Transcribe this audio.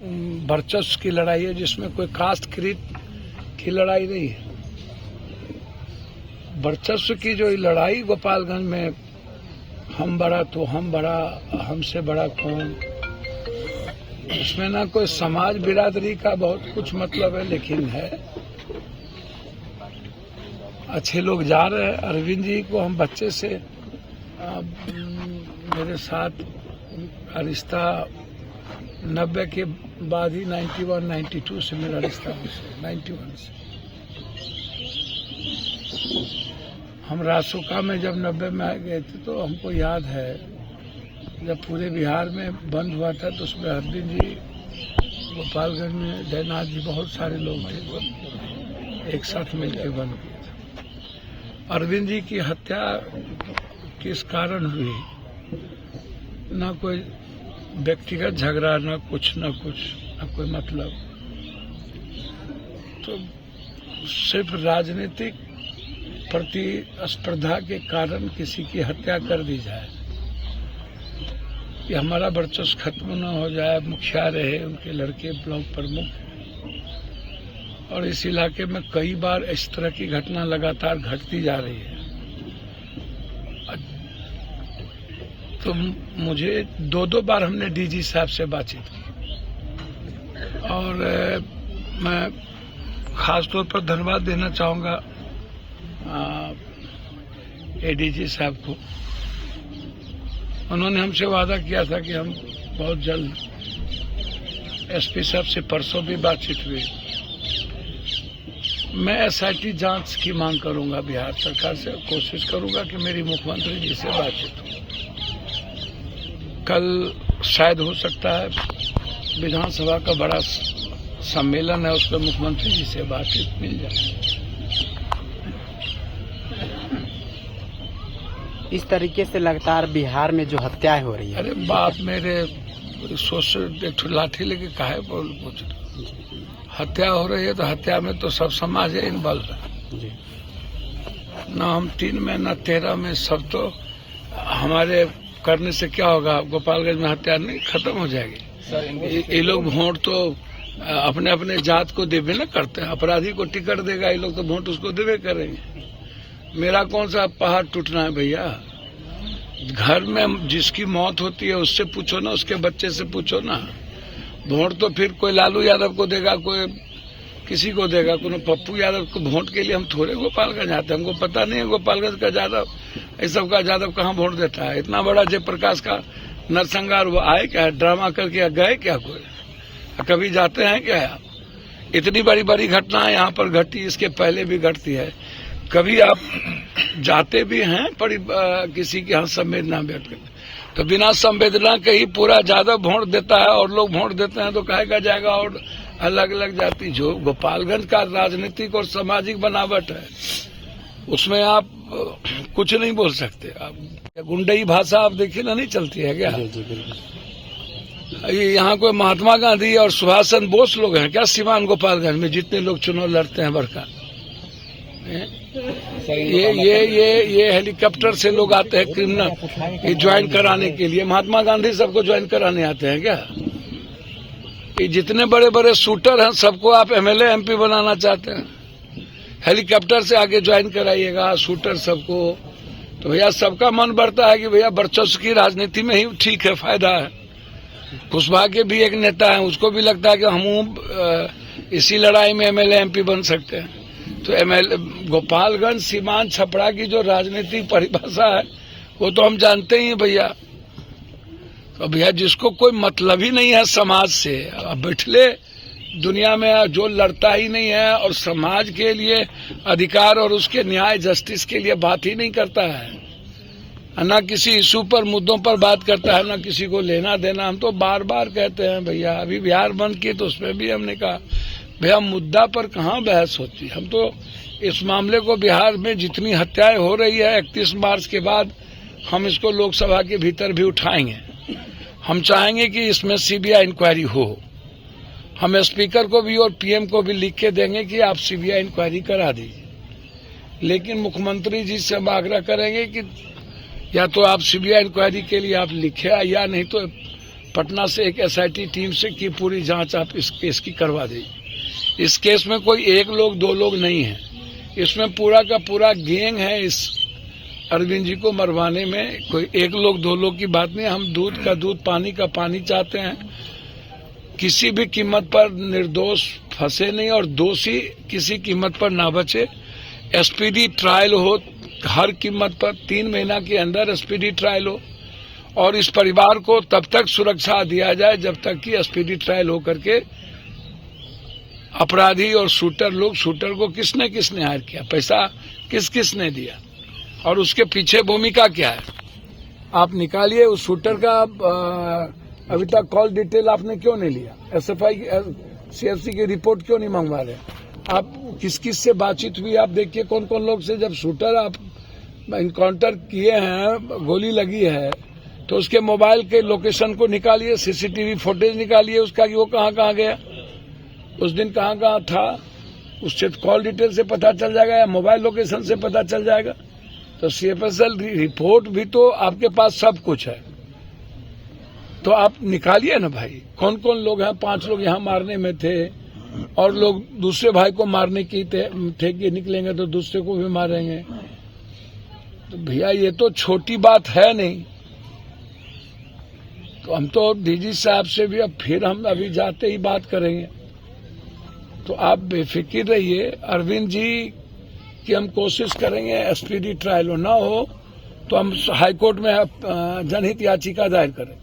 वर्चस्व की लड़ाई है, जिसमें कोई कास्ट क्रीड की लड़ाई नहीं है। वर्चस्व की जो लड़ाई गोपालगंज में, हम बड़ा तो हम बड़ा, हमसे बड़ा कौन, इसमें ना कोई समाज बिरादरी का बहुत कुछ मतलब है, लेकिन है अच्छे लोग जा रहे हैं। अरविंद जी को हम बच्चे से मेरे साथ रिश्ता 90 के बाद ही 91-92 से मेरा रिश्ता उनसे, 91 से। हम रासुका में जब 90 में आ गए थे तो हमको याद है जब पूरे बिहार में बंद हुआ था तो उसमें अरविंद जी, गोपालगंज में जयनाथ जी, बहुत सारे लोग थे, एक साथ मिलकर बंद किया था। अरविंद जी की हत्या किस कारण हुई, ना कोई व्यक्तिगत झगड़ा, ना कुछ ना कोई मतलब, तो सिर्फ राजनीतिक प्रतिस्पर्धा के कारण किसी की हत्या कर दी जाए कि हमारा वर्चस्व खत्म न हो जाए। मुखिया रहे, उनके लड़के ब्लॉक प्रमुख, और इस इलाके में कई बार इस तरह की घटना लगातार घटती जा रही है। तो मुझे दो बार हमने डीजी साहब से बातचीत की, और मैं खास तौर पर धन्यवाद देना चाहूँगा एडीजी साहब को। उन्होंने हमसे वादा किया था कि हम बहुत जल्द, एसपी साहब से परसों भी बातचीत हुई, मैं एसआईटी जांच की मांग करूंगा बिहार सरकार से, कोशिश करूंगा कि मेरी मुख्यमंत्री जी से बातचीत हो। कल शायद हो सकता है विधानसभा का बड़ा सम्मेलन है, उसमें मुख्यमंत्री जी से बातचीत मिल जाए। इस तरीके से लगातार बिहार में जो हत्याएं हो रही है, अरे बाप मेरे, सोच लाठी लेके काहे बोल पूछ रहे, हत्या हो रही है तो हत्या में तो सब समाज है इन्वॉल्व है, ना हम 3 में ना 13 में, सब तो हमारे करने से क्या होगा, गोपालगंज में हत्या नहीं खत्म हो जाएगी। ये लोग वोट तो अपने अपने जात को देवे न करते हैं, अपराधी को टिकट देगा, ये लोग तो वोट उसको देवे करेंगे। मेरा कौन सा पहाड़ टूटना है भैया, घर में जिसकी मौत होती है उससे पूछो ना, उसके बच्चे से पूछो ना। वोट तो फिर कोई लालू यादव को देगा, कोई किसी को देगा, कोई पप्पू यादव को। वोट के लिए हम थोड़े गोपालगंज आते हैं, हमको पता नहीं है गोपालगंज का यादव, इस सब का यादव कहाँ वोट देता है। इतना बड़ा जयप्रकाश का नरसंहार, वो आए क्या ड्रामा करके गए क्या, कोई कभी जाते हैं क्या आप। इतनी बड़ी बड़ी घटना यहाँ पर घटी, इसके पहले भी घटती है, कभी आप जाते भी हैं किसी के यहाँ संवेदना व्यक्त करते, तो बिना संवेदना के ही पूरा यादव वोट देता है और लोग वोट देते हैं तो कहेगा जाएगा। और अलग अलग जाति, जो गोपालगंज का राजनीतिक और सामाजिक बनावट है, उसमें आप कुछ नहीं बोल सकते। आप गुंडई भाषा आप देखिए ना, नहीं चलती है क्या। यहाँ कोई महात्मा गांधी और सुभाष चंद्र बोस लोग हैं क्या सीवान गोपालगंज में, जितने लोग चुनाव लड़ते हैं बड़का। ये हेलीकॉप्टर से लोग आते हैं क्रिमिनल ये ज्वाइन कराने के लिए, महात्मा गांधी सबको ज्वाइन कराने आते हैं क्या। ये जितने बड़े बड़े शूटर हैं सबको आप एमएलए एमपी बनाना चाहते हैं, हेलीकॉप्टर से आगे ज्वाइन कराइएगा शूटर सबको। तो भैया सबका मन बढ़ता है कि भैया वर्चस्व की राजनीति में ही ठीक है, फायदा है। कुशवाहा के भी एक नेता है, उसको भी लगता है कि हम इसी लड़ाई में एमएलए एमपी बन सकते हैं। तो एमएलए गोपालगंज सीमांत छपरा की जो राजनीतिक परिभाषा है वो तो हम जानते ही हैं भैया। तो भैया जिसको कोई मतलब ही नहीं है समाज से, अब बैठले दुनिया में जो लड़ता ही नहीं है और समाज के लिए अधिकार और उसके न्याय जस्टिस के लिए बात ही नहीं करता है, ना किसी इशू पर मुद्दों पर बात करता है, ना किसी को लेना देना। हम तो बार बार कहते हैं भैया, अभी बिहार बंद किए तो उसमें भी हमने कहा भैया मुद्दा पर कहाँ बहस होती। हम तो इस मामले को, बिहार में जितनी हत्याएं हो रही है 31 मार्च के बाद, हम इसको लोकसभा के भीतर भी उठाएंगे। हम चाहेंगे कि इसमें सीबीआई इंक्वायरी हो। हम स्पीकर को भी और पीएम को भी लिख के देंगे कि आप सीबीआई इंक्वायरी करा दीजिए। लेकिन मुख्यमंत्री जी से हम आग्रह करेंगे कि या तो आप सीबीआई इंक्वायरी के लिए आप लिखे, या नहीं तो पटना से एक एसआईटी टीम से की पूरी जांच आप इस केस की करवा दीजिए। इस केस में कोई एक लोग दो लोग नहीं है, इसमें पूरा का पूरा गैंग है। इस अरविंद जी को मरवाने में कोई एक लोग दो लोग की बात नहीं। हम दूध का दूध, पानी का पानी चाहते हैं। किसी भी कीमत पर निर्दोष फंसे नहीं और दोषी किसी कीमत पर ना बचे। एसपीडी ट्रायल हो हर कीमत पर, 3 महीना के अंदर एसपीडी ट्रायल हो और इस परिवार को तब तक सुरक्षा दिया जाए जब तक कि एसपीडी ट्रायल हो करके अपराधी और शूटर को किसने किसने हायर किया, पैसा किसने दिया और उसके पीछे भूमिका क्या है, आप निकालिए। उस शूटर का अभी तक कॉल डिटेल आपने क्यों नहीं लिया? एसएफआई सीएफसी की रिपोर्ट क्यों नहीं मंगवा रहे? आप किस से बातचीत हुई आप देखिए, कौन कौन लोग से। जब शूटर आप इनकाउंटर किए हैं, गोली लगी है, तो उसके मोबाइल के लोकेशन को निकालिए, सीसीटीवी फुटेज निकालिए उसका कि वो कहाँ गया, उस दिन कहाँ था, उससे कॉल डिटेल से पता चल जाएगा या मोबाइल लोकेशन से पता चल जाएगा। तो सीएफएसएल रिपोर्ट भी तो आपके पास सब कुछ है, तो आप निकालिए ना भाई। कौन कौन लोग हैं? 5 लोग यहाँ मारने में थे और लोग दूसरे भाई को मारने की थे कि निकलेंगे तो दूसरे को भी मारेंगे। तो भैया ये तो छोटी बात है नहीं। तो हम तो डीजी साहब से भी अब फिर हम अभी जाते ही बात करेंगे। तो आप बेफिक्र रहिए, अरविंद जी की हम कोशिश करेंगे एसपीडी ट्रायल हो, ना हो तो हम हाईकोर्ट में जनहित याचिका दायर करें।